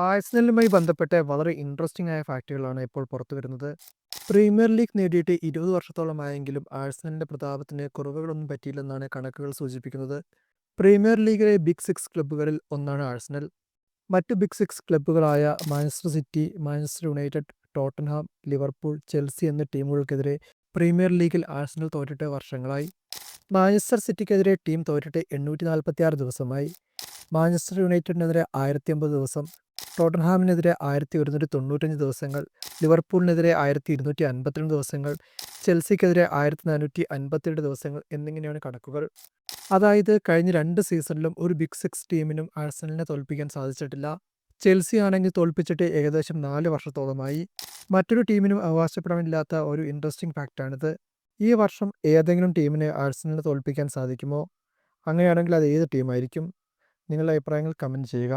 ആഴ്സണലുമായി ബന്ധപ്പെട്ട വളരെ ഇൻട്രസ്റ്റിംഗ് ആയ ഫാക്റ്റുകളാണ് ഇപ്പോൾ പുറത്തുവരുന്നത്. പ്രീമിയർ ലീഗ് നേടിയിട്ട് 20 വർഷത്തോളമായെങ്കിലും ആഴ്സണലിന്റെ പ്രതാപത്തിന് കുറവുകളൊന്നും പറ്റിയില്ലെന്നാണ് കണക്കുകൾ സൂചിപ്പിക്കുന്നത്. പ്രീമിയർ ലീഗിലെ ബിഗ് സിക്സ് ക്ലബ്ബുകളിൽ ഒന്നാണ് ആഴ്സണൽ. മറ്റ് ബിഗ് സിക്സ് ക്ലബ്ബുകളായ Manchester City, Manchester United, Tottenham, Liverpool, Chelsea എന്നീ ടീമുകൾക്കെതിരെ പ്രീമിയർ ലീഗിൽ ആഴ്സണൽ തോറ്റിട്ട് വർഷങ്ങളായി. മാഞ്ചസ്റ്റർ സിറ്റിക്കെതിരെ ടീം തോറ്റിട്ട് 846 ദിവസമായി. മാഞ്ചസ്റ്റർ യുണൈറ്റഡിനെതിരെ 1050 ദിവസം, ടോട്ടൻഹാമിനെതിരെ 1195 ദിവസങ്ങൾ, ലിവർപൂളിനെതിരെ 1252 ദിവസങ്ങൾ, ചെൽസിക്കെതിരെ 1457 ദിവസങ്ങൾ എന്നിങ്ങനെയാണ് കണക്കുകൾ. അതായത് കഴിഞ്ഞ 2 സീസണിലും ഒരു ബിഗ് സിക്സ് ടീമിനും ആഴ്സണലിനെ തോൽപ്പിക്കാൻ സാധിച്ചിട്ടില്ല. ചെൽസി ആണെങ്കിൽ തോൽപ്പിച്ചിട്ട് ഏകദേശം 4 വർഷത്തോളമായി. മറ്റൊരു ടീമിനും അവകാശപ്പെടാനില്ലാത്ത ഒരു ഇൻട്രസ്റ്റിംഗ് ഫാക്റ്റാണിത്. ഈ വർഷം ഏതെങ്കിലും ടീമിനെ ആഴ്സണലിനെ തോൽപ്പിക്കാൻ സാധിക്കുമോ? അങ്ങനെയാണെങ്കിൽ അത് ഏത് ടീമായിരിക്കും? നിങ്ങളുടെ അഭിപ്രായങ്ങൾ കമൻറ്റ് ചെയ്യുക.